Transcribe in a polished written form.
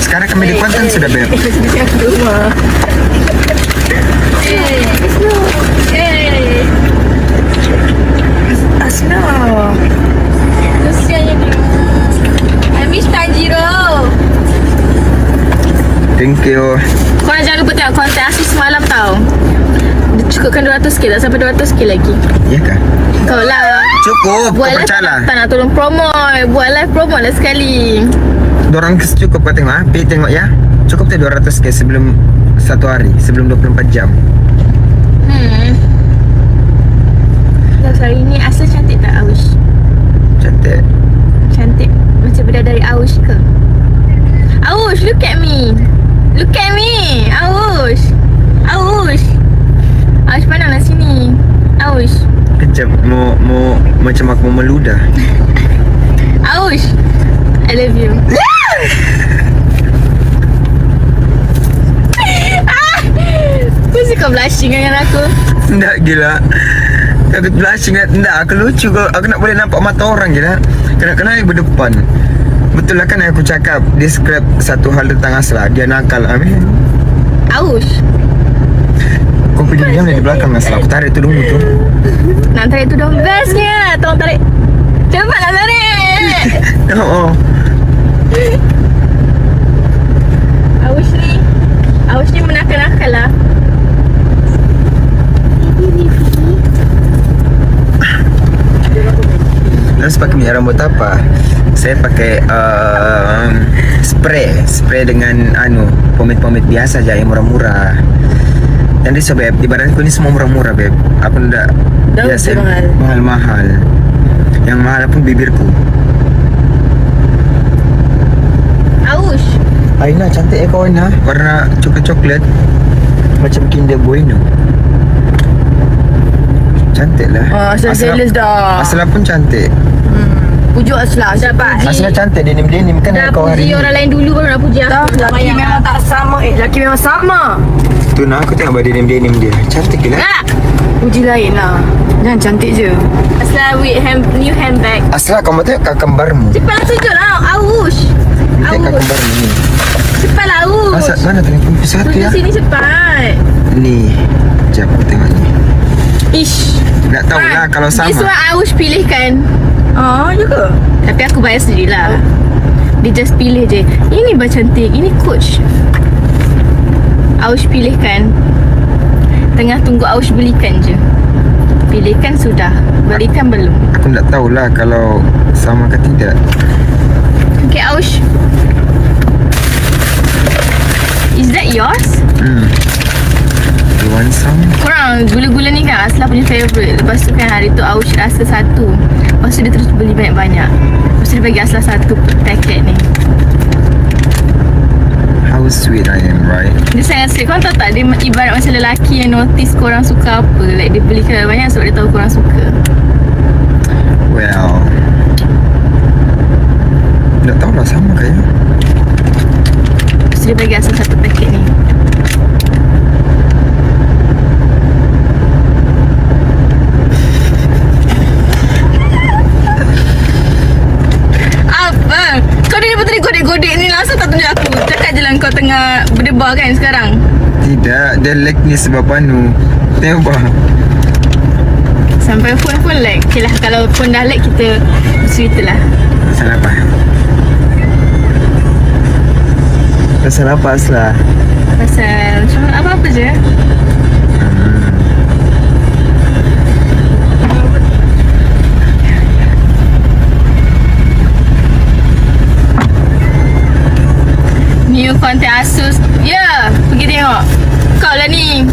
Sekarang kami di Kuantan sudah, Beb. Dia ke rumah. Asna. Kesiannya dia. I miss Tanjiro. Thank you. Korang jangan lupa tengok konten Asus semalam tau. Dia cukupkan 200k, tak sampai 200k lagi. Ya kah? Kau lah. Cukup, kau Buat live percayalah. tak nak tolong promote. Buat live promote lah sekali. Dorang cukup kau tengok, ha? Pergi tengok ya. Cukup tu 200k sebelum 1 hari, sebelum 24 jam. Sorry, ni asal cantik tak Aush? Cantik. Cantik. Macam bidadari Aush ke? Aush, look at me. Look at me. Aush. Aush. Aush, pandanglah sini. Aush. Kejap, mau macam aku mau meludah. Aush. I love you. Mesti kau blushing dengan aku. Tak gila. Aku blushing tak, aku lucu kau. Aku nak boleh nampak mata orang gila. Kena berdepan. Betul lah kan aku cakap describe satu hal tentang Asla. Dia nakal, amin. Aush. Kau pergi diam di belakang Asla. Aku tarik tudungmu tu. Nak tarik tudung bestnya. Tolong tarik. Cepatlah tarik. Oh. Aush ni menakal-nakal lah. Terus pakai minyak rambut apa? Saya pakai spray dengan pomade biasa aja yang murah-murah. Dan dia sebab di badanku ni semua murah-murah, Beb. Aku ndak biasa mahal-mahal. Yang mahal pun bibirku. Aush. Aina cantik kau Aina. Warna coklat macam Kinder Bueno. Cantik lah. Asal jealous dah. Asla pun cantik. Pujuk Asla. Dapat. Asla cantik denim kan Dah kau hari puji ni. orang lain dulu baru nak puji aku. Laki memang tak sama. Laki memang sama. Tu nak aku tengok denim dia. Cantik gila. Tak. Puji lain lah. Jangan cantik je. Asal with new handbag. Asla kau mau tengok kakak kembarmu. Cepatlah tunjuklah. Aush. Tengok kakak kembarmu ni. Cepatlah Aush. Asal mana tadi pun satu Tunjuk ya. sini cepat. Ni. Sekejap aku tengok ni. Ish. Tak tahulah kalau sama. This one Aush pilihkan. Juga. Tapi aku bayar sendirilah. Dia just pilih je. Ini bah cantik. Ini Coach. Aush pilihkan. Tengah tunggu Aush belikan je. Pilihkan sudah. Belikan belum? Aku tak tahulah kalau sama ke tidak. Okay Aush. Is that yours? You want some? Korang gula-gula ni kan Asla punya favourite. Lepas tu kan hari tu Aush rasa satu. Lepas tu dia terus beli banyak-banyak. Lepas tu dia bagi Asla satu paket ni. How sweet I am, right? Dia sangat sweet. Korang tahu tak? Dia ibarat macam lelaki yang notice korang suka apa. Like dia belikan banyak sebab dia tahu korang suka. Well, tak tahulah sama ke ya. Lepas tu dia bagi Asla satu paket ni. Apa? Kau ni daripada tadi godek-godek ni langsung tak tunjuk aku. Cakap je lah kau tengah berdebar kan sekarang. Tidak, dia lag ni sebab anu. Tengok bah. Sampai phone pun lag. Okay lah, kalau phone dah lag kita cerita lah. Pasal apa? Pasal apa Asla? Pasal macam apa-apa je. New content Asus. Ya, pergi tengok. Kau lah ni.